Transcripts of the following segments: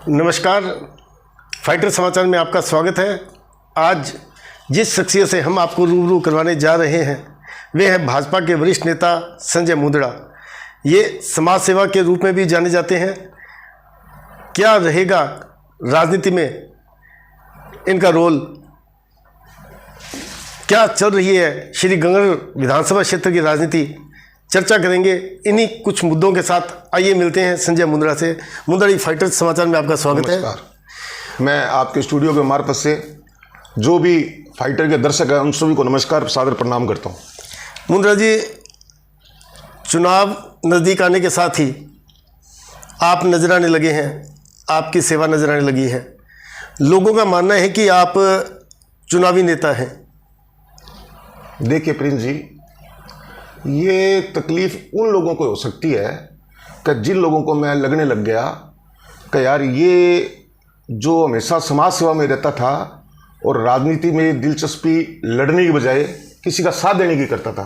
नमस्कार, फाइटर समाचार में आपका स्वागत है। आज जिस शख्सियत से हम आपको रूबरू करवाने जा रहे हैं वे हैं भाजपा के वरिष्ठ नेता संजय मुंदड़ा। ये समाज सेवा के रूप में भी जाने जाते हैं। क्या रहेगा राजनीति में इनका रोल, क्या चल रही है श्री गंगानगर विधानसभा क्षेत्र की राजनीति, चर्चा करेंगे इन्हीं कुछ मुद्दों के साथ। आइए मिलते हैं संजय मुंदड़ा से। मुंदड़ा जी, फाइटर समाचार में आपका स्वागत है। मैं आपके स्टूडियो के मार्फत से जो भी फाइटर के दर्शक हैं उन सभी को नमस्कार, सादर प्रणाम करता हूं। मुंदड़ा जी, चुनाव नज़दीक आने के साथ ही आप नजर आने लगे हैं, आपकी सेवा नजर आने लगी है। लोगों का मानना है कि आप चुनावी नेता हैं। देखिए प्रिंस जी, ये तकलीफ उन लोगों को हो सकती है कि जिन लोगों को मैं लगने लग गया कि यार ये जो हमेशा समाज सेवा में रहता था और राजनीति में दिलचस्पी लड़ने की बजाय किसी का साथ देने की करता था।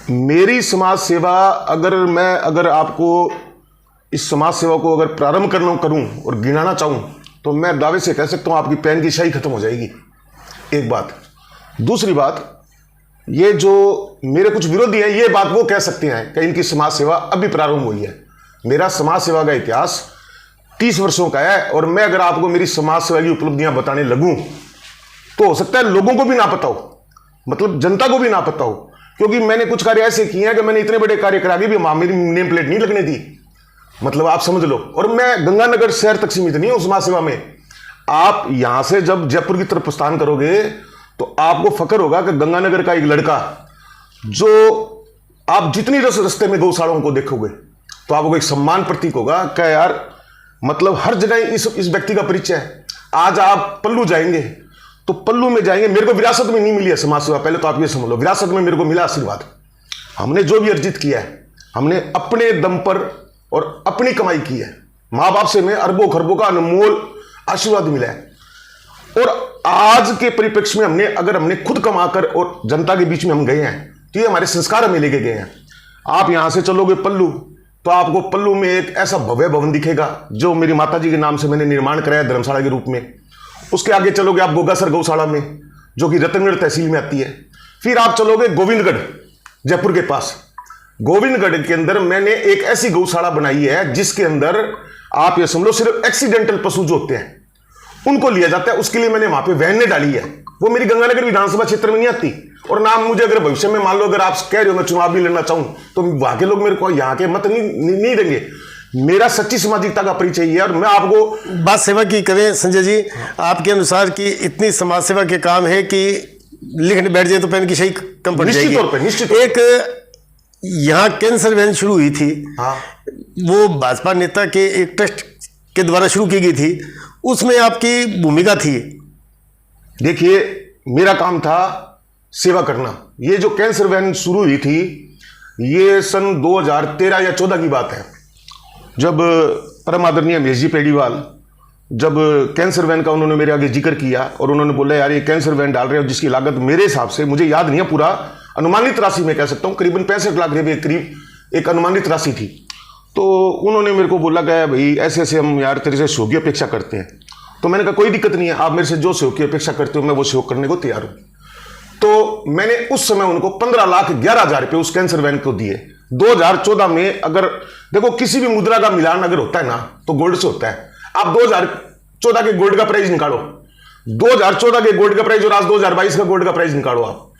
मेरी समाज सेवा अगर आपको इस समाज सेवा को अगर प्रारंभ करूं और गिनाना चाहूं तो मैं दावे से कह सकता हूं आपकी पैन की स्याही खत्म हो जाएगी। एक बात। दूसरी बात, ये जो मेरे कुछ विरोधी हैं ये बात वो कह सकते हैं कि इनकी समाज सेवा अभी प्रारंभ हुई है। मेरा समाज सेवा का इतिहास 30 वर्षों का है और मैं अगर आपको मेरी समाज सेवा की उपलब्धियां बताने लगूं तो हो सकता है लोगों को भी ना पता हो, मतलब जनता को भी ना पता हो, क्योंकि मैंने कुछ कार्य ऐसे किए हैं कि मैंने इतने बड़े कार्य करा के भी मेरी नेम प्लेट नहीं लगने दी, मतलब आप समझ लो। और मैं गंगानगर शहर तक सीमित नहीं हूं समाज सेवा में। आप यहां से जब जयपुर की तरफ प्रस्थान करोगे तो आपको फक्र होगा कि गंगानगर का एक लड़का, जो आप जितनी रास्ते में गौशालाओं को देखोगे तो आपको एक सम्मान प्रतीक होगा कि यार मतलब हर जगह इस व्यक्ति का परिचय है। आज आप पल्लू जाएंगे तो पल्लू में जाएंगे, मेरे को विरासत में नहीं मिली है समाज सेवा, पहले तो आप ये समझ लो। विरासत में मेरे को मिला आशीर्वाद। हमने जो भी अर्जित किया है हमने अपने दम पर और अपनी कमाई की है। माँ बाप से हमें अरबों खरबों का अनमोल आशीर्वाद मिला है। और आज के परिप्रेक्ष्य में हमने खुद कमाकर और जनता के बीच में हम गए हैं तो ये हमारे संस्कार हमें लेके गए हैं। आप यहां से चलोगे पल्लू तो आपको पल्लू में एक ऐसा भव्य भवन दिखेगा जो मेरी माता जी के नाम से मैंने निर्माण कराया धर्मशाला के रूप में। उसके आगे चलोगे आप गोगासर गौशाला में जो कि रतनगढ़ तहसील में आती है। फिर आप चलोगे गोविंदगढ़ जयपुर के पास। गोविंदगढ़ के अंदर मैंने एक ऐसी गौशाला बनाई है जिसके अंदर आप ये समझ लो सिर्फ एक्सीडेंटल पशु जो होते हैं उनको लिया जाता है। उसके लिए मैंने वहां पे वैन डाली है। वो मेरी गंगानगर विधानसभा क्षेत्र में नहीं आती। और नाम मुझे अगर भविष्य में मान लो अगर आप कह रहे हो मैं चुनाव भी लड़ना चाहूं तो वहां के लोग मेरे को यहाँ के मत नहीं देंगे। मेरा सच्ची सामाजिकता का परिचय है। और मैं आपको बात सेवा की करें संजय जी, आपके अनुसार कि इतनी समाज सेवा के काम है कि लिखने बैठ जाए तो पैन की स्याही कम पड़ जाएगी। निश्चित तौर पर निश्चित। एक यहाँ कैंसर वैन शुरू हुई थी। हाँ, वो भाजपा नेता के एक ट्रस्ट के द्वारा शुरू की गई थी, उसमें आपकी भूमिका थी। देखिए मेरा काम था सेवा करना। ये जो कैंसर वैन शुरू हुई थी ये सन 2013 या 14 की बात है, जब परम आदरणीय महेश जी पेड़ीवाल जब कैंसर वैन का उन्होंने मेरे आगे जिक्र किया और उन्होंने बोला यार ये कैंसर वैन डाल रहे हो जिसकी लागत मेरे हिसाब से, मुझे याद नहीं है पूरा, अनुमानित राशि मैं कह सकता हूँ करीबन 65 लाख रुपये करीब एक अनुमानित राशि थी। तो उन्होंने मेरे को बोला गया भाई ऐसे ऐसे हम यार तेरे से सहयोग की अपेक्षा करते हैं। तो मैंने कहा कोई दिक्कत नहीं है, आप मेरे से जो सहयोग की अपेक्षा करते हो मैं वो सहयोग करने को तैयार हूं। तो मैंने उस समय उनको 15,11,000 रुपये उस कैंसर वैन को दिए। 2014 में अगर देखो किसी भी मुद्रा का मिलान अगर होता है ना तो गोल्ड से होता है। आप 2014 के गोल्ड का प्राइस निकालो, 2014 के गोल्ड का प्राइस और आज 2022 का गोल्ड का प्राइस निकालो। आप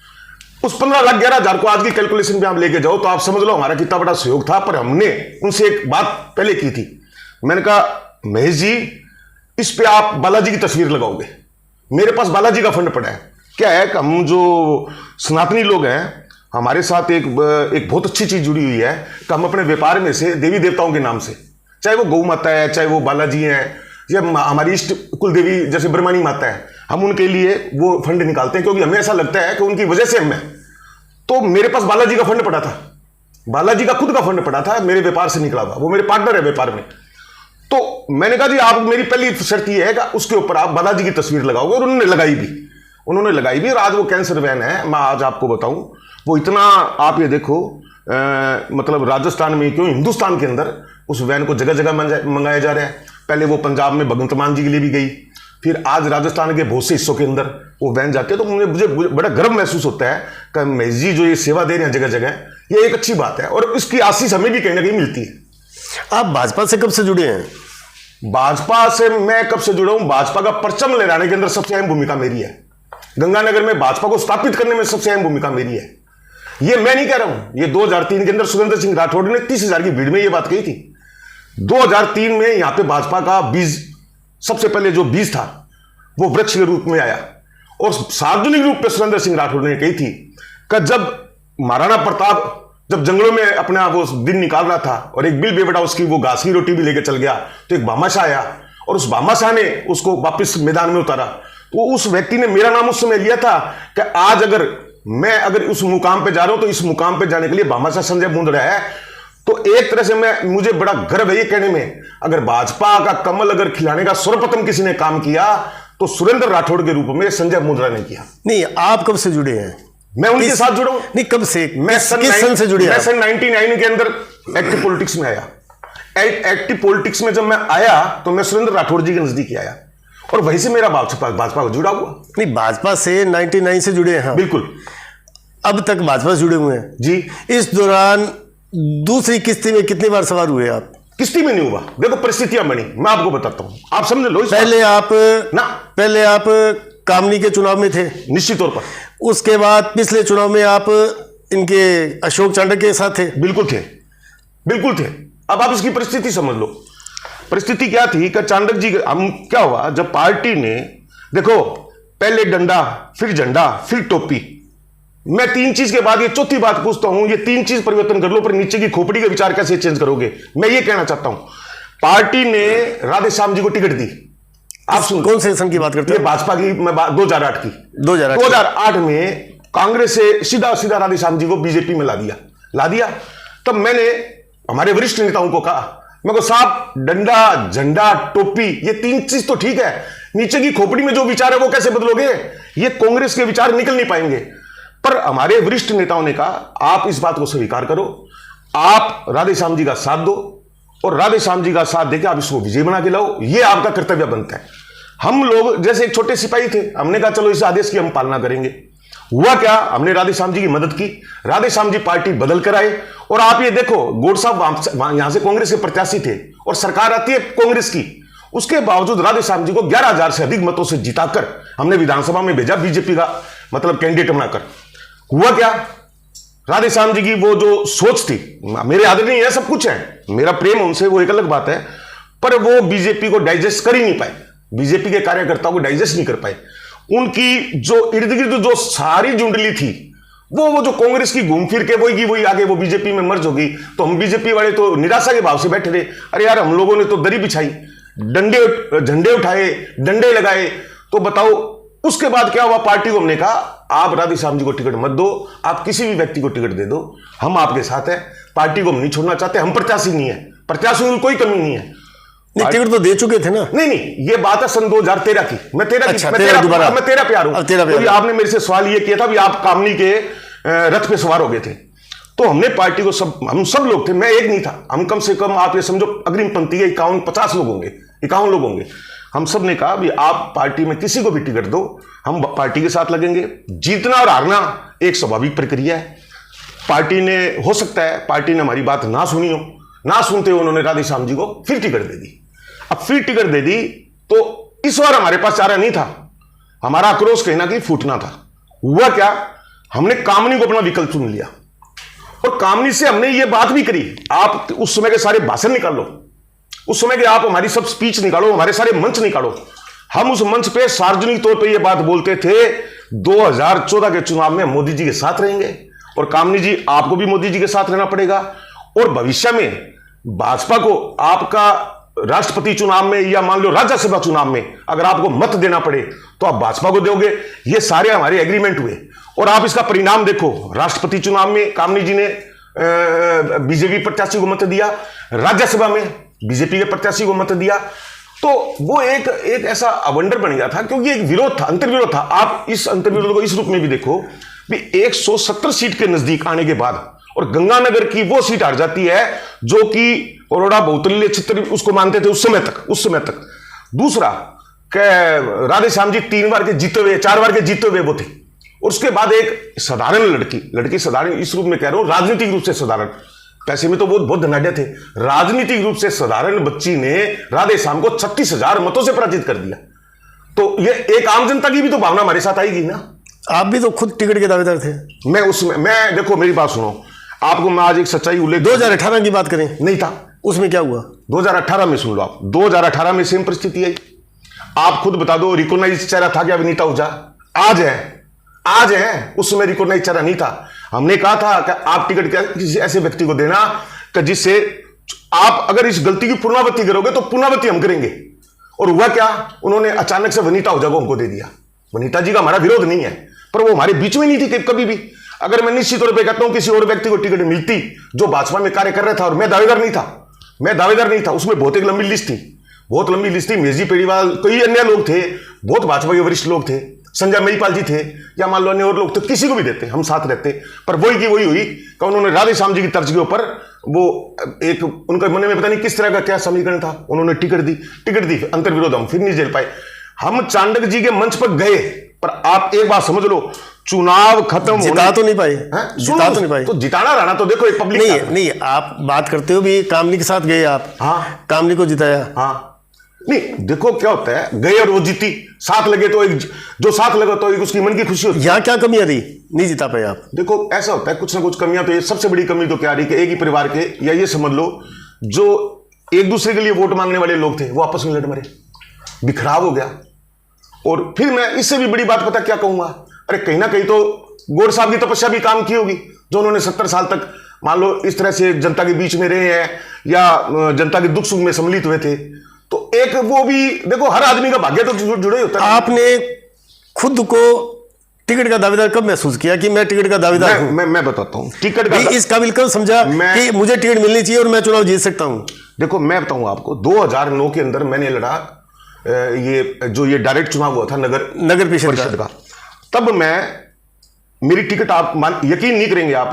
उस 15,11,000 को आज की कैलकुलेशन पे आप लेके जाओ तो आप समझ लो हमारा कितना बड़ा सहयोग था। पर हमने उनसे एक बात पहले की थी, मैंने कहा महेश जी इस पे आप बालाजी की तस्वीर लगाओगे, मेरे पास बालाजी का फंड पड़ा है। क्या है कि हम जो सनातनी लोग हैं हमारे साथ एक बहुत अच्छी चीज जुड़ी हुई है कि हम अपने व्यापार में से देवी देवताओं के नाम से, चाहे वो गौ माता है, चाहे वो बालाजी है, या हमारी इष्ट कुल देवी जैसे ब्रह्मणी माता है, हम उनके लिए वो फंड निकालते हैं क्योंकि हमें ऐसा लगता है कि उनकी वजह से हम हैं। तो मेरे पास बालाजी का फंड पड़ा था, बालाजी का खुद का फंड पड़ा था, मेरे व्यापार से निकला हुआ, वो मेरे पार्टनर है व्यापार में। तो मैंने कहा जी आप मेरी पहली शर्त ये है कि उसके ऊपर आप बालाजी की तस्वीर लगाओगे। और उन्होंने लगाई भी। और आज वो कैंसर वैन है, मैं आज आपको बताऊं वो इतना, आप ये देखो मतलब राजस्थान में क्यों हिंदुस्तान के अंदर उस वैन को जगह जगह मंगाया जा रहा है। पहले वो पंजाब में भगवंत मान जी के लिए भी गई, फिर आज राजस्थान के बहुत से हिस्सों के अंदर वो बहन जाती है। तो मुझे बड़ा गर्व महसूस होता है कि महेश जी जो ये सेवा दे रहे हैं जगह जगह, ये एक अच्छी बात है और इसकी आशीष हमें भी कहीं ना कहीं मिलती है। आप भाजपा से कब से जुड़े हैं? भाजपा से मैं कब से जुड़ा हूं? भाजपा का परचम लहराने के अंदर सबसे अहम भूमिका मेरी है। गंगानगर में भाजपा को स्थापित करने में सबसे अहम भूमिका मेरी है। ये मैं नहीं कह रहा हूं, ये 2003 के अंदर सुरेंद्र सिंह राठौड़ ने 30,000 की भीड़ में ये बात कही थी। 2003 में यहां पे भाजपा का बीज, सबसे पहले जो बीज था वो वृक्ष के रूप में आया और सार्वजनिक रूप में सुरेंद्र सिंह राठौड़ ने कही थी कि जब महाराणा प्रताप जब जंगलों में अपना वो दिन निकाल रहा था और एक बिल बेवड़ा उसकी वो घास की रोटी भी लेकर चल गया, तो एक भामाशाह आया और उस भामाशाह ने उसको वापस मैदान में उतारा। तो उस व्यक्ति ने मेरा नाम उस समय लिया था कि आज अगर उस मुकाम पे जा रहा हूं तो इस मुकाम पे जाने के लिए भामाशाह संजय मुंदड़ा है। तो एक तरह से मुझे बड़ा गर्व है ये कहने में, अगर भाजपा का कमल अगर खिलाने का सर्वप्रथम किसी ने काम किया तो सुरेंद्र राठौड़ के रूप में संजय मुंदड़ा ने किया। नहीं, आप कब से जुड़े हैं? मैं उनके साथ जुड़ा हूं। नहीं, कब से? मैं किस सन से जुड़े? मैं सन 99 के अंदर एक्टिव पॉलिटिक्स में आया। एक्टिव पॉलिटिक्स में जब मैं आया तो मैं सुरेंद्र राठौड़ जी के नजदीक आया और वहीं से मेरा भाजपा को जुड़ा हुआ। नहीं, भाजपा से 99 से जुड़े हैं? बिल्कुल। अब तक भाजपा से जुड़े हुए हैं जी। इस दौरान दूसरी किस्ती में कितनी बार सवार हुए आप? किस्ती में नहीं हुआ, देखो परिस्थितियां बनी, मैं आपको बताता हूं, आप समझ लो। पहले आप कामनी के चुनाव में थे, निश्चित तौर पर। उसके बाद पिछले चुनाव में आप इनके अशोक चांडक के साथ थे। बिल्कुल थे, बिल्कुल थे। अब आप इसकी परिस्थिति समझ लो। परिस्थिति क्या थी कि चांडक जी हम क्या हुआ, जब पार्टी ने देखो पहले डंडा फिर झंडा फिर टोपी, मैं 3 चीज के बाद ये चौथी बात पूछता हूं, ये 3 चीज परिवर्तन कर लो पर नीचे की खोपड़ी का विचार कैसे चेंज करोगे? मैं ये कहना चाहता हूं, पार्टी ने राधे श्याम जी को टिकट दी। आप सुन, कौन से सन की बात करते हैं? भाजपा की, मैं 2008 की। 2008 में कांग्रेस से सीधा राधे श्याम जी को बीजेपी में ला दिया। तब मैंने हमारे वरिष्ठ नेताओं को कहा, मैं को साहब डंडा झंडा टोपी ये 3 चीज तो ठीक है, नीचे की खोपड़ी में जो विचार है वो कैसे बदलोगे? ये कांग्रेस के विचार निकल नहीं पाएंगे। पर हमारे वरिष्ठ नेताओं ने कहा आप इस बात को स्वीकार करो, आप राधे श्याम जी का साथ दो और राधे श्याम जी का साथ देकर आप इसको विजय बना के लाओ, ये आपका कर्तव्य बनता है। हम लोग जैसे एक छोटे सिपाही थे, हमने कहा चलो इस आदेश की हम पालना करेंगे। हुआ क्या, हमने राधे श्याम जी की मदद की, राधे श्याम जी पार्टी बदल कर आए और आप ये देखो गोड साहब यहां से कांग्रेस के प्रत्याशी थे और सरकार आती है कांग्रेस की, उसके बावजूद राधे श्याम जी को 11,000 से अधिक मतों से जिताकर हमने विधानसभा में भेजा बीजेपी का मतलब कैंडिडेट बनाकर। हुआ क्या, राधे श्याम जी की वो जो सोच थी, मेरे आदरणीय है, सब कुछ है, मेरा प्रेम उनसे वो एक अलग बात है, पर वो बीजेपी को डाइजेस्ट कर ही नहीं पाए, बीजेपी के कार्यकर्ताओं को डाइजेस्ट नहीं कर पाए। उनकी जो इर्द गिर्द जो सारी जुंडली थी वो जो कांग्रेस की घूम फिर के वही आगे वो बीजेपी में मर्ज होगी। तो हम बीजेपी वाले तो निराशा के भाव से बैठे रहे, अरे यार हम लोगों ने तो दरी बिछाई, झंडे उठाए, डंडे लगाए, तो बताओ उसके बाद क्या हुआ? पार्टी को हमने कहा आप राधे श्याम जी को टिकट मत दो, आप किसी भी व्यक्ति को टिकट दे दो, हम आपके साथ हैं, पार्टी को हम नहीं छोड़ना चाहते, हम प्रत्याशी नहीं है, प्रत्याशियों की कोई कमी नहीं है। नहीं, टिकट तो दे चुके थे ना? नहीं, ये बात है सन 2013 की, मैं तेरह पे आ रहा हूं। आपने मेरे से सवाल ये किया था भी आप कामनी के रथ पे सवार हो गए थे, तो हमने पार्टी को हम सब लोग थे, मैं एक नहीं था, हम कम से कम आप ये समझो अग्रिम पंक्ति के 51 लोग होंगे, हम सब ने कहा भी आप पार्टी में किसी को भी टिकट दो, हम पार्टी के साथ लगेंगे। जीतना और हारना एक स्वाभाविक प्रक्रिया है। पार्टी ने, हो सकता है पार्टी ने हमारी बात ना सुनी हो, ना सुनते हुए उन्होंने राधे श्याम जी को फिर टिकट दे दी। अब फिर टिकट दे दी तो इस बार हमारे पास चारा नहीं था, हमारा आक्रोश कहीं ना कहीं फूटना था। हुआ क्या, हमने कामनी को अपना विकल्प चुन लिया और कामनी से हमने ये बात भी करी, आप उस समय के सारे भाषण निकाल लो, उस समय के आप हमारी सब स्पीच निकालो, हमारे सारे मंच निकालो। हम उस मंच पे सार्वजनिक तौर पे ये बात बोलते थे 2014 के चुनाव में मोदी जी के साथ रहेंगे और कामनी जी आपको भी मोदी जी के साथ रहना पड़ेगा और भविष्य में भाजपा को आपका राष्ट्रपति चुनाव में या मान लो राज्यसभा चुनाव में अगर आपको मत देना पड़े तो आप भाजपा को दोगे। ये सारे हमारे एग्रीमेंट हुए और आप इसका परिणाम देखो, राष्ट्रपति चुनाव में कामनी जी ने बीजेपी प्रत्याशी को मत दिया, राज्यसभा में बीजेपी के प्रत्याशी को मत दिया, तो वो एक ऐसा अवंडर बन गया था क्योंकि एक विरोध था, अंतर्विरोध था। आप इस अंतर्विरोध को इस रूप में भी देखो भी 170 सीट के नजदीक आने के बाद और गंगानगर की वो सीट हार जाती है जो कि अरोड़ा बहुतलीय क्षेत्र उसको मानते थे उस समय तक। दूसरा राधे श्याम जी 3 बार के जीते हुए 4 बार के जीते हुए वो थे, और उसके बाद एक साधारण लड़की साधारण इस रूप में कह रहा हूं, राजनीतिक रूप से साधारण, पैसे में तो बहुत धनाढ़ थे, राजनीतिक रूप से साधारण बच्ची ने राधे श्याम को 36,000 मतों से पराजित कर दिया। तो ये एक आम जनता की भी तो भावना हमारे साथ आएगी ना। आप भी तो खुद टिकट के दावेदार थे। मैं देखो मेरी बात सुनो, आपको मैं आज एक सच्चाई उल्लेख 2018 की बात करें, नहीं था, उसमें क्या हुआ? 2018 में सुन लो आप, 2018 में सेम परिस्थिति आई। आप खुद बता दो, रिकॉग्नाइज चेहरा था क्या विनीता ओझा? आज है, उस समय रिकॉग्नाइज चेहरा नहीं था। हमने कहा था कि आप टिकट किसी ऐसे व्यक्ति को देना कि जिससे आप अगर इस गलती की पुनरावृत्ति करोगे तो पुनरावृत्ति हम करेंगे। और हुआ क्या, उन्होंने अचानक से वनीता ओझा को हमको दे दिया। वनीता जी का हमारा विरोध नहीं है, पर वो हमारे बीच में नहीं थी कभी भी। अगर मैं निश्चित तौर पर कहता हूं किसी और व्यक्ति को टिकट मिलती जो भाजपा में कार्य कर रहा था, और मैं दावेदार नहीं था, उसमें बहुत एक लंबी लिस्ट थी, मेजी पेड़ीवाल, कई अन्य लोग थे, बहुत भाजपा के वरिष्ठ लोग थे, संजय महिपाल जी थे, या मान लो अन्य और लोग थे, किसी को भी देते हम साथ रहते। पर वही की वही हुई कि उन्होंने राधे श्याम जी की तर्ज के ऊपर वो एक उनके मन में पता नहीं किस तरह का क्या समीकरण था, उन्होंने टिकट दी, अंतर्विरोध हम फिर नहीं झेल पाए। हम चांडक जी के मंच पर गए, पर आप एक बात समझ लो, चुनाव खत्म जिता तो नहीं पाए, तो जिताना रहना तो देखो एक पब्लिक नहीं, आप बात करते हो भी कामनी के साथ गए आप। हाँ, कामनी को जिताया। हाँ, नहीं देखो क्या होता है, गए और वो जीती, साथ लगे तो एक जो साथ लगा तो एक उसकी मन की खुशी होती है। यहाँ क्या कमियां रही, नहीं जिता पाए आप? देखो ऐसा होता है, कुछ ना कुछ कमियां तो, ये सबसे बड़ी कमी तो क्या रही कि एक ही परिवार के, या ये समझ लो जो एक दूसरे के लिए वोट मांगने वाले लोग थे वो आपस में लड़ मरे, बिखराव हो गया। और फिर मैं इससे भी बड़ी बात पता क्या कहूंगा, अरे कहीं ना कहीं तो गौर साहब की तपस्या भी काम की होगी, जो उन्होंने 70 साल तक मान लो इस तरह से जनता के बीच में रहे हैं या जनता के दुख सुख में सम्मिलित हुए थे। तो एक वो भी देखो, हर आदमी का भाग्य तो जुड़े होता है। आपने खुद को टिकट का दावेदार कब महसूस किया कि मैं टिकट का दावेदार हूं? मैं बताता हूं, टिकट का इस काबिल कब समझा कि मुझे टिकट मिलनी चाहिए और मैं चुनाव जीत सकता हूं? देखो मैं बताऊं आपको, 2009 के अंदर मैंने लड़ा ये डायरेक्ट चुनाव हुआ था नगर परिषद का। तब मेरी टिकट आप यकीन नहीं करेंगे आप,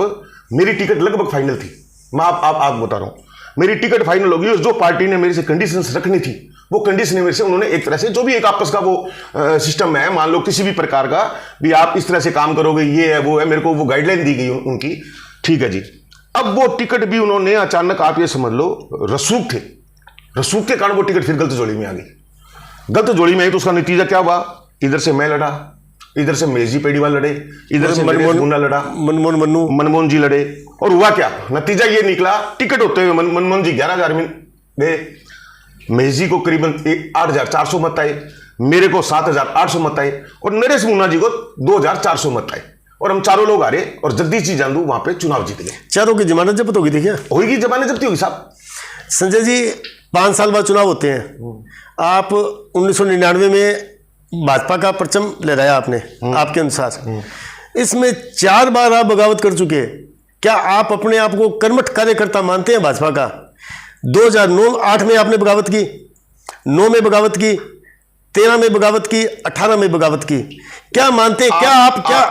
मेरी टिकट लगभग फाइनल थी। मैं आप बता रहा हूं, मेरी टिकट फाइनल होगी, और जो पार्टी ने मेरे से कंडीशंस रखनी थी वो कंडीशन मेरे से उन्होंने एक तरह से जो भी एक आपस का वो सिस्टम है, मान लो किसी भी प्रकार का भी आप इस तरह से काम करोगे, ये है वो है, मेरे को वो गाइडलाइन दी गई उनकी, ठीक है जी। अब वो टिकट भी उन्होंने अचानक, आप ये समझ लो, रसूख के कारण वो टिकट फिर गलत जोड़ी में आ गई। गलत जोड़ी में आई तो उसका नतीजा क्या हुआ, इधर से मैं लड़ा, इधर से मेजी पेड़ीवाल लड़े, इधर से मुन्ना लड़ा, मनमोहन जी लड़े, और हुआ क्या, नतीजा ये निकला, टिकट होते हुए मनमोहन जी 11,000 में गए, मेजी को करीबन 8,400 मत आए, मेरे को 7,800 मत आए, और नरेश मुन्ना जी को 2,400 मत आए, और हम चारों लोग आ रहे, और जगदीश जी जांदू वहां पे चुनाव जीत गए। चारों की जमानत जब्त होगी? देखिए होगी, जमानत जब्ती होगी साहब। संजय जी, 5 साल बाद चुनाव होते हैं, आप 1999 में भाजपा का परचम लहराया आपने, आपके अनुसार इसमें 4 बार आप बगावत कर चुके हैं। क्या आप अपने आप को कर्मठ कार्यकर्ता मानते हैं भाजपा का? 2009-8 में आपने बगावत की, 9 में बगावत की, 13 में बगावत की, 18 में बगावत की। क्या मानते हैं,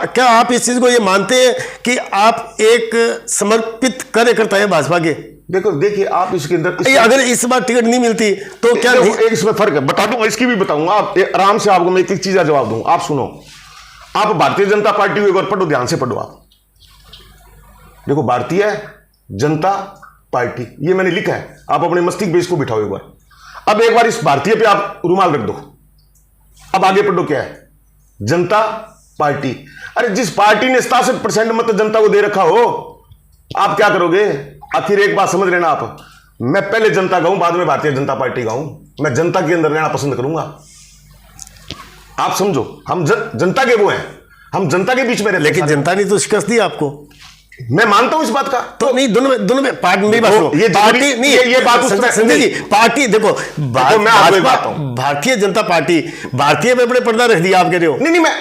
क्या आप इस चीज को ये मानते हैं कि आप एक समर्पित कार्यकर्ता है भाजपा के? देखिए आप इसके अंदर अगर इस बार टिकट नहीं मिलती तो क्या एक इसमें फर्क है, बता दूंगा, इसकी भी बताऊंगा, आप आराम से आपको मैं एक चीज का जवाब दूंगा। आप सुनो, आप भारतीय जनता पार्टी को एक बार पढ़ो, ध्यान से पढ़ो आप। देखो, भारतीय जनता पार्टी, ये मैंने लिखा है, आप अपने मस्तिष्क बेस को बिठाओ एक बार। अब एक बार इस भारतीय पे आप रुमाल रख दो, अब आगे पढ़ो क्या है, जनता पार्टी। अरे जिस पार्टी ने 67% मत जनता को दे रखा हो, आप क्या करोगे? आखिर एक बात समझ लेना आप, मैं पहले जनता गाऊं, बाद में भारतीय जनता पार्टी गाऊं, मैं जनता के अंदर रहना पसंद करूंगा। आप समझो, हम जनता के वो हैं, हम जनता के बीच में रहते। लेकिन जनता ने तो शिकस्त दी आपको, मैं मानता हूं इस बात का। तो नहीं, दोनों में पार्टी, मेरी बात सुनो, ये पार्टी नहीं, ये बात संजय जी, पार्टी देखो, भारतीय जनता पार्टी, भारतीय पे बड़े पर्दा रख दिया आप कह रहे हो। नहीं, मैं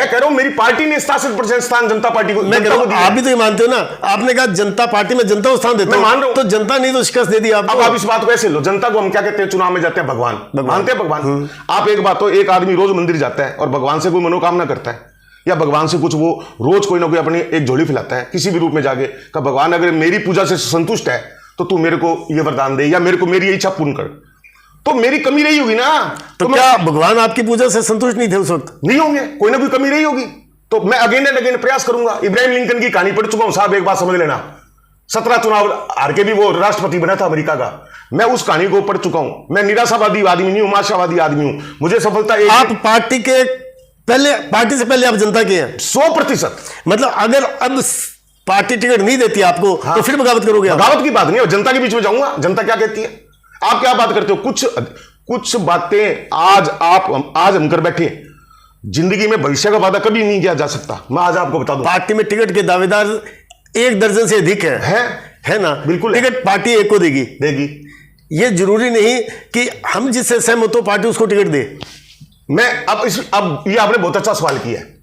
कह रहा हूं मेरी पार्टी ने 67% स्थान जनता पार्टी को, मैं कह रहा हूं आप भी तो ये मानते हो ना, आपने कहा जनता पार्टी में जनता को स्थान देता मैं मान रहा हूं, तो जनता ने तो शिकस्त दे दी आपको। अब आप इस बात को ऐसे लो, जनता को हम क्या कहते हैं, चुनाव में जाते हैं भगवान मानते हैं, भगवान। आप एक बात हो, एक आदमी रोज मंदिर जाता है और भगवान से कोई मनोकामना करता है, या भगवान से कुछ वो रोज कोई ना कोई अपनी एक झोली फैलाता है किसी भी रूप में जाके का भगवान अगर मेरी पूजा से संतुष्ट है तो तू मेरे को ये वरदान दे या मेरे को मेरी इच्छा पूर्ण कर, तो मेरी कमी रही होगी ना। तो क्या भगवान आपकी पूजा से संतुष्ट नहीं थे उस वक्त? नहीं होंगे, कोई ना कोई कमी रही होगी। तो मैं अगेन एंड अगेन प्रयास करूंगा। इब्राहिम लिंकन की कहानी पढ़ चुका हूं साहब, एक बात समझ लेना, 17 चुनाव हार के भी वो राष्ट्रपति बना था अमेरिका का। मैं उस कहानी को पढ़ चुका हूं। मैं निराशावादी आदमी नहीं हूं, आशावादी आदमी हूं। मुझे सफलता आप पार्टी से पहले आप जनता के हैं 100%। मतलब अगर अब पार्टी टिकट नहीं देती आपको हाँ। तो फिर बगावत करोगे आप? बगावत की बात नहीं है, जनता के बीच में जाऊंगा, जनता क्या कहती है। आप क्या बात करते हो? कुछ बातें आज हम कर बैठे, जिंदगी में भविष्य का वादा कभी नहीं किया जा सकता। मैं आज आपको बता दूं, पार्टी में टिकट के दावेदार 1 दर्जन से अधिक है ना? बिल्कुल है। टिकट पार्टी एक को देगी। ये जरूरी नहीं कि हम जिससे सहमत हो पार्टी उसको टिकट दे। मैं अब ये आपने बहुत अच्छा सवाल किया है।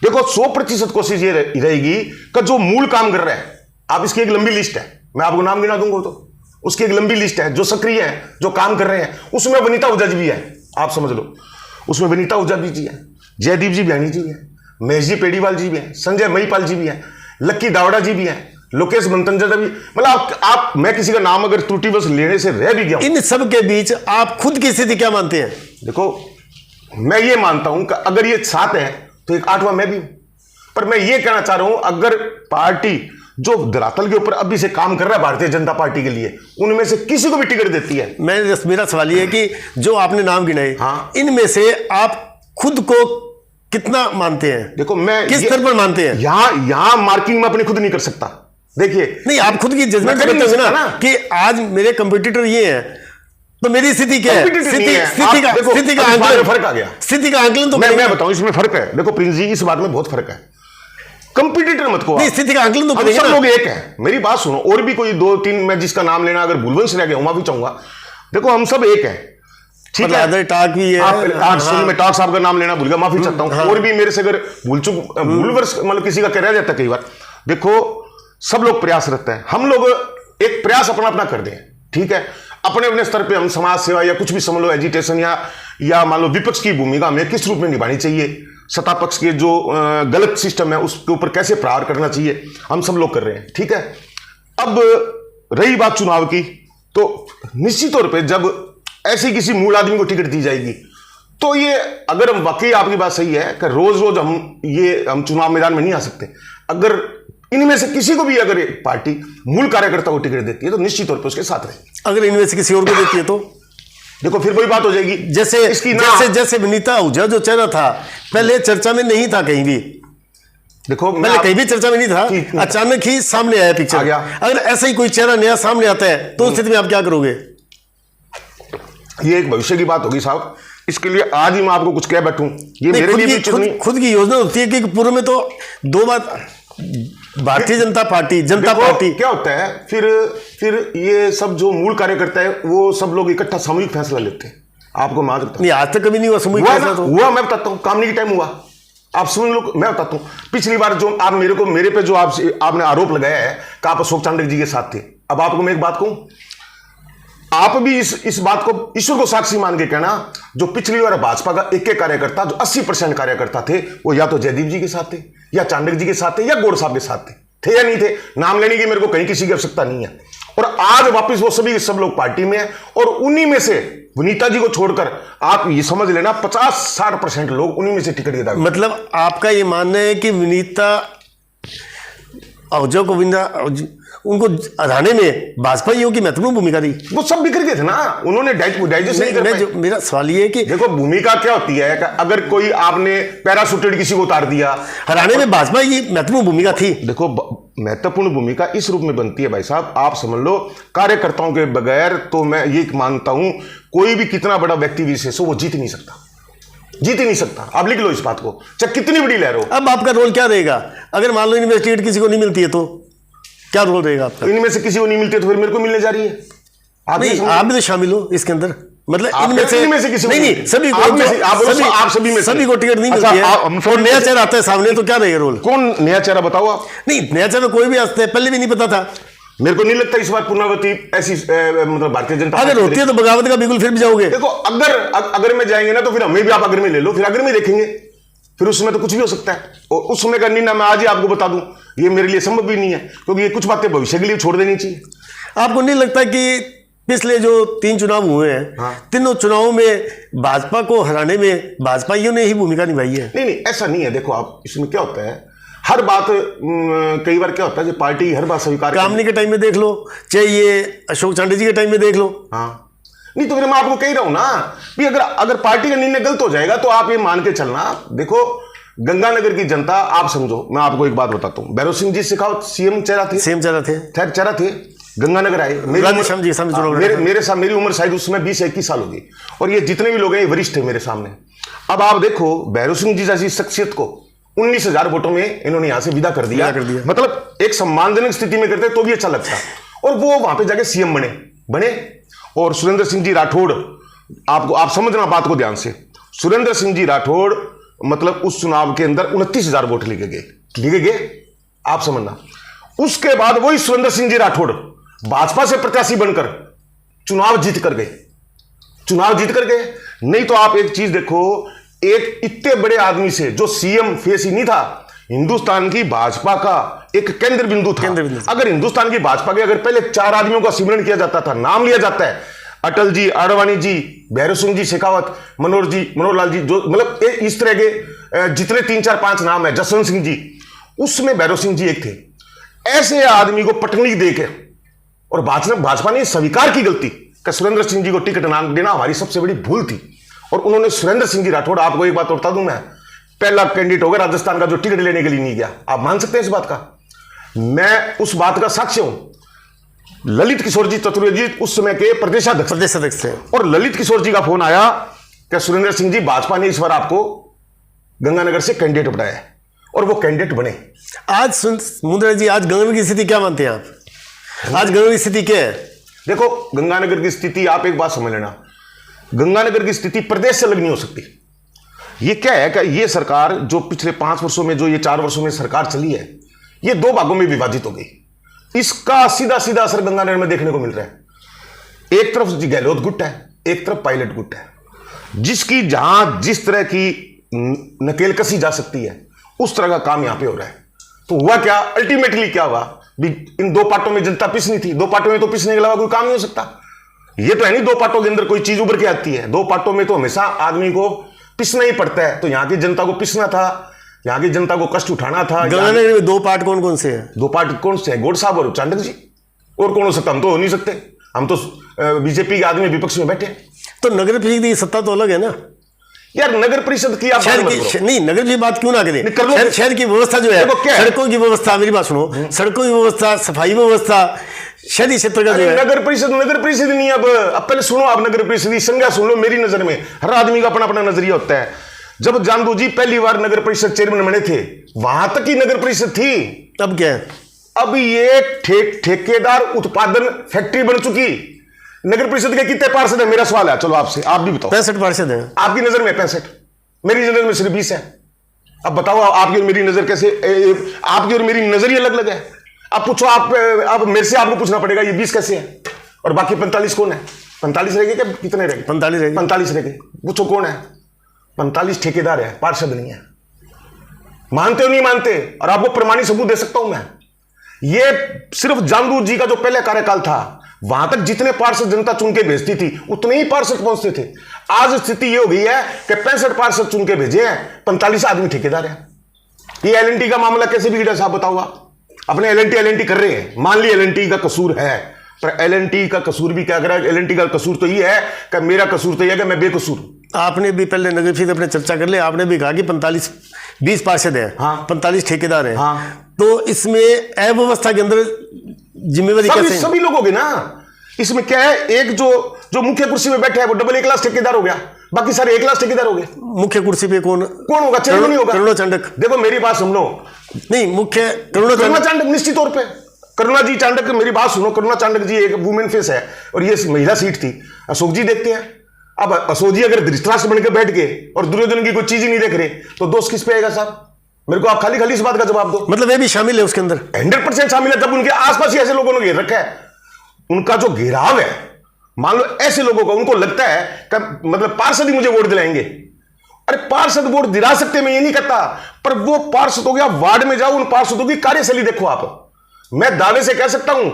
देखो 100% कोशिश ये रहेगी कि जो मूल काम कर रहा है, आप इसकी एक लंबी लिस्ट है, मैं आपको नाम गिना दूंगा, तो उसकी एक लंबी लिस्ट है जो सक्रिय है, जो काम कर रहे हैं। उसमें वनीता ओझा जी भी है, आप समझ लो, उसमें वनीता ओझा जी है, जयदीप जी बयानी जी भी है, महेश जी पेड़ीवाल जी भी है, संजय महिपाल जी भी है, लक्की दावड़ा जी भी है, लोकेश मंतंजर भी। मतलब आप मैं किसी का नाम अगर त्रुटि बस लेने से रह भी गया, इन सब के बीच आप खुद की स्थिति क्या मानते हैं? देखो मैं ये मानता हूं कि अगर ये 7 है तो एक 8वां मैं भी हूं। पर मैं ये कहना चाह रहा हूं, अगर पार्टी जो धरातल के ऊपर अभी से काम कर रहा है भारतीय जनता पार्टी के लिए, उनमें से किसी को भी टिकट देती है। मेरा सवाल ये है कि जो आपने नाम गिनाए, हाँ। इनमें से आप खुद को कितना मानते हैं? देखो मैं किस स्तर पर मानते हैं? यहां मार्किंग में अपनी खुद नहीं कर सकता। देखिए नहीं, आप खुद की जजमेंट मैं कर करते नहीं हो ना सकता कि आज मेरे कंपटीटर ये हैं तो मेरी स्थिति क्या है? Competitor नहीं है। स्थिति का देखो, स्थिति का अभी आंकलन, फर्क आ गया। स्थिति का आंकलन तो मैं बताऊं इसमें फर्क है। देखो प्रिंस जी, इस बात में बहुत फर्क है। कंपटीटर मत को नहीं, स्थिति का आंकलन तो हम करेंगे सब ना। लोग एक हैं। मेरी बात सुनो, और भी कोई 2-3 मैं जिसका नाम लेना अगर भूलवंश रह गया हूं, माफी चाहूंगा। देखो हम सब एक हैं, ठीक है। अदर टाक भी है। आप में टॉक साहब का नाम लेना भूल गया, माफी चाहता हूं। और भी मेरे से अगर भूलवर्ष मतलब किसी का कह रह जाता है कई बार। देखो सब लोग प्रयासरत हैं, हम लोग एक प्रयास अपना अपना कर दें, ठीक है। अपने अपने स्तर पे हम समाज सेवा या कुछ भी समझ लो, एजिटेशन या मान लो विपक्ष की भूमिका हमें किस रूप में निभानी चाहिए, सत्ता पक्ष के जो गलत सिस्टम है उसके ऊपर कैसे प्रहार करना चाहिए, हम सब लोग कर रहे हैं, ठीक है। अब रही बात चुनाव की, तो निश्चित तौर पे जब ऐसे किसी मूल आदमी को टिकट दी जाएगी तो ये, अगर हम वाकई आपकी बात सही है कि रोज रोज हम चुनाव मैदान में नहीं आ सकते। अगर इनमें से किसी को भी अगर पार्टी मूल कार्यकर्ता को टिकट देती है तो निश्चित तौर पे उसके साथ रहे। अगर इनमें से किसी और को देती है तो देखो फिर वही बात हो जाएगी। जैसे वनीता ओझा जो चेहरा था पहले चर्चा में नहीं था कहीं भी, देखो पहले कहीं भी चर्चा में नहीं था, अचानक ही सामने आया पिक्चर आ गया। अगर ऐसा ही कोई चेहरा नया सामने आता है तो उस स्थिति में आप क्या करोगे? ये एक भविष्य की बात होगी साहब, इसके लिए आज ही मैं आपको कुछ कह बैठूं, ये मेरे लिए खुद की योजना होती है कि पूर्व में तो 2 बात, भारतीय जनता पार्टी, जनता पार्टी। क्या होता है फिर ये सब जो मूल कार्यकर्ता है वो सब लोग इकट्ठा सामूहिक फैसला लेते हैं। आपको मालूम नहीं, आज तक कभी नहीं हुआ सामूहिक फैसला। तो हुआ, मैं बताता हूँ, कामनी के टाइम हुआ। आप समझ लो, मैं बताता हूँ, पिछली बार जो आप मेरे पे जो आपने आरोप लगाया है कि आप अशोक चांडक जी के साथ थे। अब आपको मैं एक बात कहूं, आप भी इस बात को ईश्वर को साक्षी मान के कहना, जो पिछली बार भाजपा का एक कार्यकर्ता जो 80% कार्यकर्ता थे वो या तो जयदीप जी के साथ थे या चांडक जी के साथ थे या गौड़ साहब के साथ थे या नहीं थे। नाम लेने की मेरे को कहीं किसी की आवश्यकता नहीं है। और आज वापस वो सब लोग पार्टी में है और उन्हीं में से वनीता जी को छोड़कर आप ये समझ लेना 50-60% लोग उन्हीं में से टिकट के दावे। मतलब आपका ये मानना है कि वनीता ओझा को उनको हराने में भाजपाइयों की महत्वपूर्ण भूमिका रही? वो सब बिखर गए थे ना, उन्होंने डाइजेस्ट नहीं कर पाए। मेरा सवाल ये है कि देखो भूमिका क्या होती है कि अगर कोई आपने पैराशूटेड किसी को उतार दिया, हराने में भाजपा की महत्वपूर्ण भूमिका थी। देखो महत्वपूर्ण भूमिका इस रूप में बनती है भाई साहब, आप समझ लो कार्यकर्ताओं के बगैर तो मैं ये मानता हूं कोई भी कितना बड़ा व्यक्ति विशेष हो वो जीत नहीं सकता। आप लिख लो इस बात को, चाहे कितनी बड़ी लहर हो। अब आपका रोल क्या रहेगा अगर मान लो इनमें टिकट किसी को नहीं मिलती है तो क्या रोल रहेगा आपका? इनमें से किसी को नहीं मिलती है तो फिर मेरे को मिलने जा रही है। आप भी तो शामिल हो इसके अंदर, मतलब इनमें से किसी नहीं सभी को टिकट नहीं मिलती है और नया चेहरा आता है सामने तो क्या रहेगा रोल? कौन नया चेहरा बताओ आप? नहीं, नया चेहरा कोई भी आता है, पहले भी नहीं पता था। मेरे को नहीं लगता इस बार पुनरावृत्ति ऐसी मतलब भारतीय जनता अगर होती है तो बगावत का बिल्कुल फिर भी जाओगे। देखो अगर में जाएंगे ना तो फिर हमें भी आप अगर में ले लो, फिर अगर में देखेंगे। फिर उस समय तो कुछ भी हो सकता है, और उस समय का निर्णय मैं आज ही आपको बता दूं ये मेरे लिए संभव भी नहीं है, क्योंकि ये कुछ बातें भविष्य के लिए छोड़ देनी चाहिए। आपको नहीं लगता कि पिछले जो 3 चुनाव हुए हैं, हाँ। तीनों चुनावों में भाजपा को हराने में भाजपाइयों ने ही भूमिका निभाई है? नहीं, ऐसा नहीं है। देखो आप, इसमें क्या होता है, हर बात कई बार क्या होता है, जो पार्टी हर बात स्वीकार कामनी के टाइम में देख लो, चाहे ये अशोक चांडी जी के टाइम में देख लो। हाँ, नहीं तो फिर मैं आपको कह रहा हूं ना कि अगर पार्टी का निर्णय गलत हो जाएगा तो आप ये मान के चलना। देखो, गंगानगर की जनता, आप समझो, मैं आपको एक बात बताता हूं, भैरव सिंह जी शेखावत सीएम चेहरा थे, चेहरा थे, गंगानगर आए, मेरी उम्र शायद उस समय 20-21 साल होगी, और ये जितने भी लोग हैं ये वरिष्ठ थे मेरे सामने। अब आप देखो, भैरव सिंह जी जैसी शख्सियत को 19,000 वोटों में इन्होंने यहां से विदा कर दिया। मतलब एक सम्मानजनक स्थिति में करते तो भी अच्छा लगता, और वो वहां पे जाके सीएम बने। और सुरेंद्र सिंह जी राठौड़, आप समझना बात को ध्यान से, सुरेंद्र सिंह जी राठौड़ मतलब उस चुनाव के अंदर 29,000 वोट लिखे गए, आप समझना। उसके बाद वही सुरेंद्र सिंह जी राठौड़ भाजपा से प्रत्याशी बनकर चुनाव जीत कर गए। नहीं तो आप एक चीज देखो, एक इतने बड़े आदमी से जो सीएम फेस ही नहीं था, हिंदुस्तान की भाजपा का एक केंद्र बिंदु था। अगर हिंदुस्तान की भाजपा के अगर पहले 4 आदमियों का सिमरन किया जाता था, नाम लिया जाता है, अटल जी, आडवाणी जी, भैरव सिंह जी शेखावत, मनोहर लाल जी, जो मतलब इस तरह के जितने 3-4-5 नाम है, जसवंत सिंह जी, उसमें भैरव सिंह जी एक थे। ऐसे आदमी को पटनी देके और भाजपा ने स्वीकार की गलती कि सुरेंद्र सिंह जी को टिकट नाम देना हमारी सबसे बड़ी भूल थी, और उन्होंने सुरेंद्र सिंह जी राठौड़, आपको एक बात बता दूं मैं, पहला कैंडिडेट होगा राजस्थान का जो टिकट लेने के लिए नहीं गया। आप मान सकते हैं इस बात का? मैं उस बात का साक्ष्य हूं। ललित किशोर जी चतुर्वेदी उस समय के प्रदेशाध्यक्ष थे, और ललित किशोर जी का फोन आया कि सुरेंद्र सिंह जी, भाजपा ने इस बार आपको गंगानगर से कैंडिडेट बनाया, और वो कैंडिडेट बने। आज मुंद्रा जी, आज गंगानगर की स्थिति क्या मानते हैं आप? आज गंगानगर की स्थिति क्या है? देखो, गंगानगर की स्थिति, आप एक बात समझ लेना, गंगानगर की स्थिति प्रदेश से अलग नहीं हो सकती। ये क्या है कि ये सरकार जो पिछले 5 वर्षों में, जो ये 4 वर्षों में सरकार चली है, ये 2 भागों में विभाजित हो गई। इसका सीधा असर गंगानगर में देखने को मिल रहा है। एक तरफ गहलोत गुट है, एक तरफ पायलट गुट है, जिसकी जहां जिस तरह की नकेल कसी जा सकती है उस तरह का काम यहां पे हो रहा है। तो हुआ क्या, अल्टीमेटली क्या हुआ, इन 2 पार्टों में जनता पिसनी थी। 2 पार्टों में तो पिसने के अलावा कोई काम नहीं हो सकता। ये तो है नहीं 2 पार्टों के अंदर कोई चीज उभर के आती है। 2 पार्टों में तो हमेशा आदमी को पिसना ही पड़ता है। तो यहां की जनता को पिसना था, यहां की जनता को कष्ट उठाना था। गंगानगर में 2 पार्ट कौन से हैं? 2 पार्ट कौन से हैं? गौड़ साहब और चांडक जी। और कौन हो सकता? हम तो हो नहीं सकते, हम तो बीजेपी के आदमी विपक्ष में बैठे। तो नगर परिषद की सत्ता तो अलग है ना यार। नगर परिषद की आप नहीं, नगर की बात क्यों ना करें? शहर की व्यवस्था जो है, सड़कों की व्यवस्था, मेरी बात सुनो, सड़कों की व्यवस्था, सफाई व्यवस्था, शहरी क्षेत्र का जो है। नगर परिषद नहीं। अब पहले सुनो, आप नगर परिषद की संज्ञा सुन लो। मेरी नजर में हर आदमी का अपना अपना नजरिया होता है। जब जानदू जी पहली बार नगर परिषद चेयरमैन बने थे, वहां तक ही नगर परिषद थी। अब क्या है? अब ये ठेकेदार उत्पादन फैक्ट्री बन चुकी। नगर परिषद के कितने पार्षद है? मेरा सवाल है, चलो आपसे, आप भी बताओ। 65 पार्षद है। आपकी नजर में 65, मेरी नजर में सिर्फ 20 है। अब बताओ, आपकी और मेरी नजर कैसे, आपकी और मेरी नजर ही अलग अलग है। अब पूछो, आप मेरे से आपको पूछना पड़ेगा, ये 20 कैसे है और बाकी 45 कौन है? 45 रह गए क्या? कितने रह गए? 45 रह गए। पूछो कौन है? 45 ठेकेदार है, पार्षद नहीं है। मानते हो नहीं मानते? और आपको प्रमाणिक सबूत दे सकता हूं मैं। ये सिर्फ जानदू जी का जो पहले कार्यकाल था, वहां तक जितने पार्षद जनता चुन के भेजती थी उतने ही पार्षद पहुंचते थे। आज स्थिति ये हो गई है कि 65 पार्षद चुन के भेजे हैं, 45 आदमी ठेकेदार है। ये एलएनटी का मामला कैसे बिगड़ा साहब बताओ आप? अपने एलएनटी कर रहे हैं, मान ली एलएनटी का कसूर है, पर एलएनटी का कसूर भी क्या कर रहा है? एलएनटी का कसूर तो ये है कि मेरा कसूर तो यह है कि मैं बेकसूर हूं। आपने भी पहले नगर परिषद अपने चर्चा कर ले, आपने भी कहा कि 20 पार्षद है, हाँ। 45 ठेकेदार है, हाँ। तो इसमें अव्यवस्था के अंदर जिम्मेवारी कैसे? सभी लोगों की ना। इसमें क्या है, एक जो मुख्य कुर्सी में बैठा है वो डबल 1 लाख ठेकेदार हो गया, बाकी सारे 1 लाख ठेकेदार हो गए। मुख्य कुर्सी पे कौन होगा? चेयरमैन नहीं होगा। करुणा चांडक। देखो मेरी बात सुन लो। नहीं, मुख्य करुणा चांडक निश्चित तौर पे। करुणा जी चांडक, मेरी बात सुनो, करुणा चांडक जी एक वुमेन फेस है और ये महिला सीट थी। अशोक जी देखते हैं। अब अशोक जी अगर धृतराष्ट्र बनकर बैठ गए और दुर्योधन की कोई चीज ही नहीं देख रहे तो दोष किस पे आएगा साहब? मेरे को आप खाली इस बात का जवाब दो। मतलब ये भी शामिल है उसके अंदर? 100% शामिल है। जब उनके आसपास ही ऐसे लोगों ने घेर रखा है, उनका जो घेराव है, मान लो ऐसे लोगों का, उनको लगता है कि मतलब पार्षद ही मुझे वोट दिलाएंगे, अरे पार्षद वोट दिला सकते, मैं ये नहीं कहता, पर वो पार्षद हो गया, वार्ड में जाओ, उन पार्षदों की कार्यशैली देखो आप। मैं दावे से कह सकता हूं,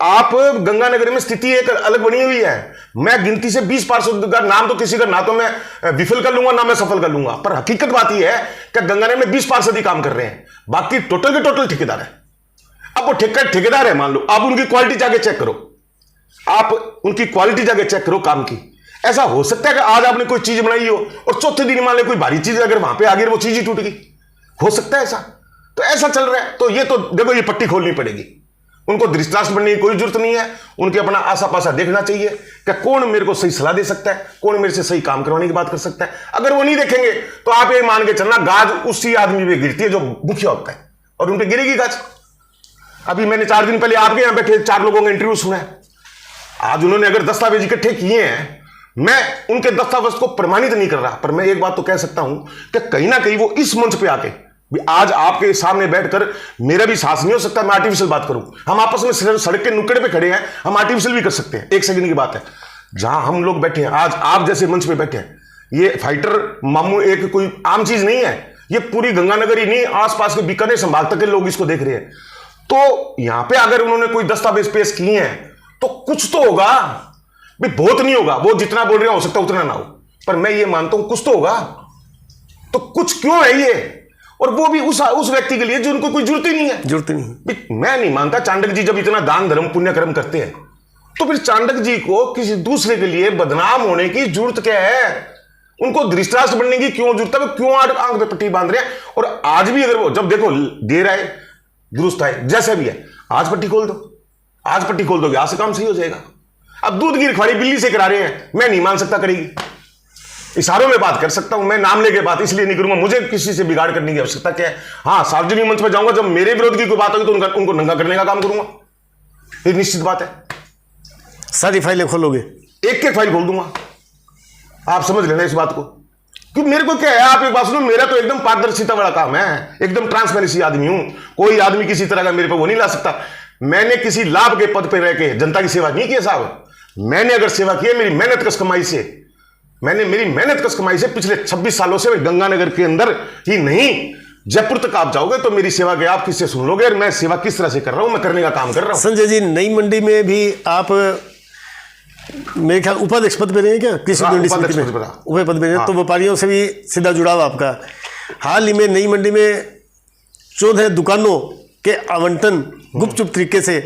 आप गंगानगर में स्थिति एक अलग बनी हुई है। मैं गिनती से 20 पार्षद का नाम तो किसी का ना तो मैं विफल कर लूंगा ना मैं सफल कर लूंगा, पर हकीकत बात यह है कि गंगानगर में 20 पार्षद ही काम कर रहे हैं, बाकी टोटल के टोटल ठेकेदार है। अब वो ठेकेदार है, मान लो आप उनकी क्वालिटी जाके चेक करो, आप उनकी क्वालिटी जाके चेक करो काम की। ऐसा हो सकता है कि आज आपने कोई चीज बनाई हो और चौथे दिन मान ले कोई भारी चीज अगर वहां पे आ गई वो चीज ही टूट गई, हो सकता है ऐसा? तो ऐसा चल रहा है, तो ये तो देखो ये पट्टी खोलनी पड़ेगी। उनको दृष्टांत बनने की कोई जरूरत नहीं है, उनके अपना आसा पासा देखना चाहिए कि कौन मेरे को सही सलाह दे सकता है, कौन मेरे से सही काम करवाने की बात कर सकता है। अगर वो नहीं देखेंगे तो आप ये मान के चलना गाज उसी आदमी पे गिरती है जो मुखिया होता है, और उन पे गिरेगी गाज। अभी मैंने 4 दिन पहले आपके यहां बैठे 4 लोगों का इंटरव्यू सुना है। आज उन्होंने अगर दस्तावेज इकट्ठे किए हैं, मैं उनके दस्तावेज को प्रमाणित नहीं कर रहा, पर मैं एक बात तो कह सकता हूं कि कहीं ना कहीं वो इस मंच पे आके आज आपके सामने बैठकर, मेरा भी साहस नहीं हो सकता मैं आर्टिफिशियल बात करूं। हम आपस में सड़क के नुक्कड़ पे खड़े हैं, हम आर्टिफिशियल भी कर सकते हैं, 1 सेकंड की बात है। जहां हम लोग बैठे हैं, आज आप जैसे मंच पे बैठे हैं, ये फाइटर मामू एक कोई आम चीज नहीं है, ये पूरी गंगानगर ही नहीं आसपास के बीकानेर संभाग तक के लोग इसको देख रहे हैं। तो यहां पे अगर उन्होंने कोई दस्तावेज पेश किए हैं तो कुछ तो होगा भाई, बहुत नहीं होगा, वो जितना बोल रहे हो सकता है उतना ना हो, पर मैं ये मानता हूं कुछ तो होगा। तो कुछ क्यों है ये, और वो भी उस व्यक्ति के लिए जो उनको कोई जरूरत ही नहीं है। जरूरत नहीं। मैं नहीं मानता चाणक्य जी जब इतना दान धर्म पुण्य कर्म करते हैं तो फिर चाणक्य जी को किसी दूसरे के लिए बदनाम होने की जरूरत क्या है? उनको दृष्टांत बनने की क्यों जरूरत है? वो क्यों आंख पे पट्टी बांध रहे हैं? और आज भी अगर वो जब देखो देर आए दुरुस्त आए, जैसा भी है, आज पट्टी खोल दो, आज पट्टी खोल दोगे, आज से काम सही हो जाएगा। अब दूध की रखवाली बिल्ली से करा रहे हैं, मैं नहीं मान सकता करेगी, इशारों में बात कर सकता हूं, मैं नाम लेके बात इसलिए नहीं करूंगा, मुझे किसी से बिगाड़ करने की आवश्यकता क्या है। हाँ, सार्वजनिक मंच पर जाऊंगा, जब मेरे विरोध की कोई बात होगी तो उनको नंगा करने का काम करूंगा, ये निश्चित बात है। सारी फाइलें खोलोगे? एक फाइल खोल दूंगा, आप समझ लेना इस बात को। क्योंकि मेरे को क्या है, आप एक बात सुनो, मेरा तो एकदम पारदर्शिता वाला काम है, एकदम ट्रांसपेरेंसी आदमी हूं, कोई आदमी किसी तरह का मेरे पे वो नहीं ला सकता। मैंने किसी लाभ के पद पर रह के जनता की सेवा नहीं की है साहब। मैंने अगर सेवा की है मेरी मेहनत कस कमाई से, मैंने मेरी मेहनत कस कमाई से पिछले 26 सालों से गंगानगर के अंदर ही नहीं, जयपुर तक आप जाओगे तो मेरी सेवा के आप किससे सुन लोगे, और मैं सेवा किस तरह से कर रहा हूं, मैं करने का काम कर रहा हूं। संजय जी, नई मंडी में भी आप मेरे ख्याल उपाध्यक्ष पद पे रहे हैं क्या? कृषि मंडी समिति में उपाध्यक्ष पद पे रहे हैं, तो व्यापारियों से भी सीधा जुड़ाव आपका। हाल ही में नई मंडी में 14 दुकानों के आवंटन गुपचुप तरीके से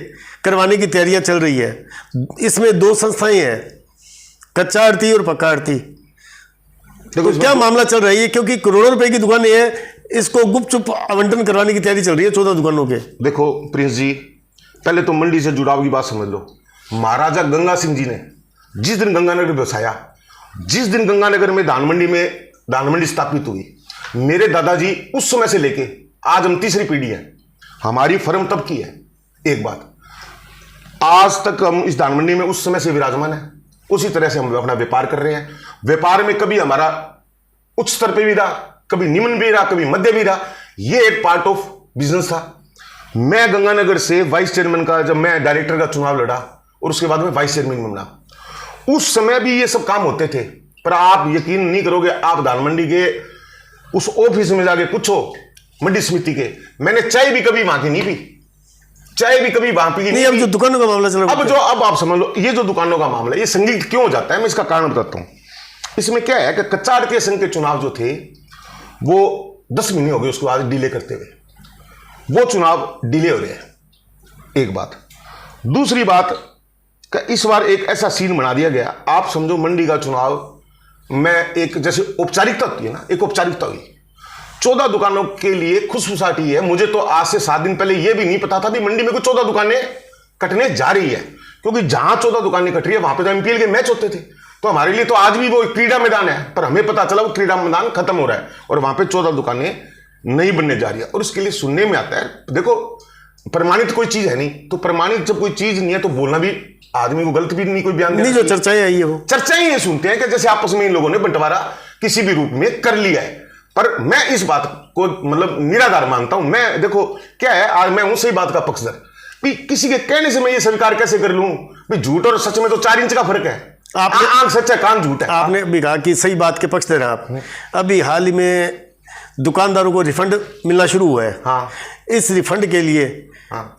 करवाने की तैयारियां चल रही है। इसमें 2 संस्थाएं हैं, कच्चा आड़ती और पक्का आड़ती। देखो क्या मामला चल रहा है, क्योंकि करोड़ों रुपए की दुकानें हैं, इसको गुपचुप आवंटन करवाने की तैयारी चल रही है 14 दुकानों के। देखो प्रिंस जी, पहले तो मंडी से जुड़ाव की बात समझ लो। महाराजा गंगा सिंह जी ने जिस दिन गंगानगर बसाया, जिस दिन गंगानगर में धान मंडी स्थापित हुई, मेरे दादाजी उस समय से लेके आज हम 3री पीढ़ी है, हमारी फर्म तब की है। एक बात, आज तक हम इस धान मंडी में उस समय से विराजमान है, उसी तरह से हम अपना व्यापार कर रहे हैं। व्यापार में कभी हमारा उच्च स्तर पे भी रहा, कभी निम्न भी रहा, कभी मध्य भी रहा, ये एक पार्ट ऑफ बिजनेस था। मैं गंगानगर से वाइस चेयरमैन का, जब मैं डायरेक्टर का चुनाव लड़ा और उसके बाद में वाइस चेयरमैन बना, उस समय भी ये सब काम होते थे। पर आप यकीन नहीं करोगे, आप धान मंडी के उस ऑफिस में जाके पूछो मंडी समिति के, मैंने चाय भी कभी वहां की नहीं पी, चाय भी कभी वहां पी नहीं। अब जो दुकानों का मामला चल रहा है, अब आप समझ लो, ये जो दुकानों का मामला, ये संदिग्ध क्यों हो जाता है, मैं इसका कारण बताता हूं। इसमें क्या है कि कच्चा आड़ती संघ के चुनाव जो थे वो 10 महीने हो गए उसके बाद डिले करते हुए, वो चुनाव डिले हो रहे हैं। एक बात, दूसरी बात कि इस बार एक ऐसा सीन बना दिया गया, आप समझो मंडी का चुनाव में एक जैसे औपचारिकता होती है ना, एक औपचारिकता हुई। 14 दुकानों के लिए खुशफुसाटी है। मुझे तो आज से 7 दिन पहले यह भी नहीं पता था कि मंडी में कुछ 14 दुकानें कटने जा रही है, क्योंकि जहां 14 दुकानें कट रही है वहां पे तो एमपीएल के मैच होते थे, तो हमारे लिए तो आज भी वो क्रीडा मैदान है, पर हमें पता चला वो क्रीडा मैदान खत्म हो रहा है और वहां पे 14 दुकानें नहीं बनने जा रही है। और उसके लिए सुनने में आता है, देखो प्रमाणित कोई चीज है नहीं, तो प्रमाणित जब कोई चीज नहीं है तो बोलना भी आदमी को गलत भी नहीं कोई बयान नहीं, जो चर्चाएं आई है वो चर्चाएं ये सुनते हैं कि जैसे आपस में इन लोगों ने बंटवारा किसी भी रूप में कर लिया है। पर मैं इस बात को मतलब निराधार मानता हूं। मैं देखो क्या है, आज मैं हूं सही बात का पक्षधर, किसी के कहने से मैं ये स्वीकार कैसे कर लूं भी झूठ और सच में तो 4 इंच का फर्क है। आंख सच है कान झूठ है। आपने अभी कहा कि सही बात के पक्ष दे रहे हैं आप। अभी हाल ही में दुकानदारों को रिफंड मिलना शुरू हुआ है। हाँ। इस रिफंड के लिए हाँ।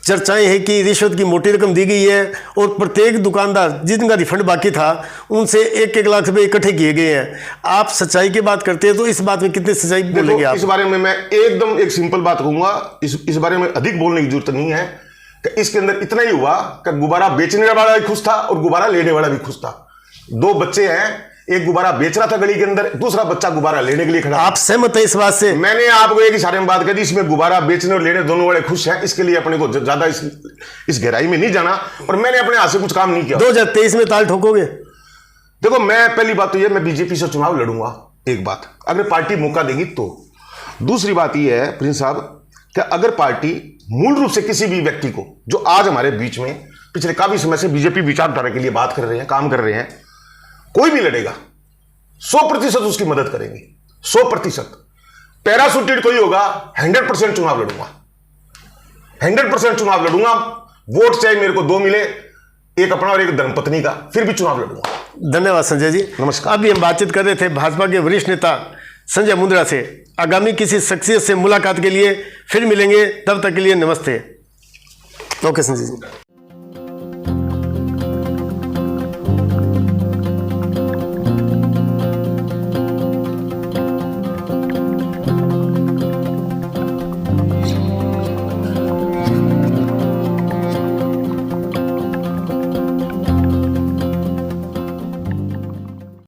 चर्चाएं हैं कि रिश्वत की मोटी रकम दी गई है और प्रत्येक दुकानदार जिनका रिफंड बाकी था उनसे 1-1 लाख रुपए इकट्ठे किए गए हैं। आप सच्चाई की बात करते हैं तो इस बात में कितनी सच्चाई बोलेंगे आप? इस बारे में मैं एकदम एक सिंपल बात कहूंगा, इस बारे में अधिक बोलने की जरूरत नहीं है कि इसके अंदर इतना ही हुआ कि गुब्बारा बेचने वाला भी खुश था और गुब्बारा लेने वाला भी खुश था। 2 बच्चे हैं, एक गुब्बारा बेच रहा था गली के अंदर, दूसरा बच्चा गुब्बारा लेने के लिए खड़ा। आप सहमत है इस बात से? मैंने आपको एक इशारे में बात करी, इसमें गुब्बारा बेचने और लेने दोनों वाले खुश हैं, इसके लिए अपने को ज्यादा इस गहराई में नहीं जाना और मैंने अपने हाथ से कुछ काम नहीं किया। 2023 में ताल ठोकोगे? देखो, मैं पहली बात तो ये, मैं बीजेपी से चुनाव लड़ूंगा, एक बात, अगर पार्टी मौका देगी तो। दूसरी बात ये है प्रिंस साहब कि अगर पार्टी मूल रूप से किसी भी व्यक्ति को, जो आज हमारे बीच में पिछले काफी समय से बीजेपी विचारधारा के लिए बात कर रहे हैं, काम कर रहे हैं, कोई भी लड़ेगा 100% उसकी मदद करेंगे, 100%। पैराशूटेड कोई होगा, 100% चुनाव लड़ूंगा, 100% चुनाव लड़ूंगा। वोट चाहे मेरे को 2 मिले, एक अपना और एक धर्मपत्नी का, फिर भी चुनाव लड़ूंगा। धन्यवाद संजय जी। नमस्कार। अभी हम बातचीत कर रहे थे भाजपा के वरिष्ठ नेता संजय मुंदड़ा से। आगामी किसी शख्सियत से मुलाकात के लिए फिर मिलेंगे, तब तक के लिए नमस्ते। ओके संजय जी।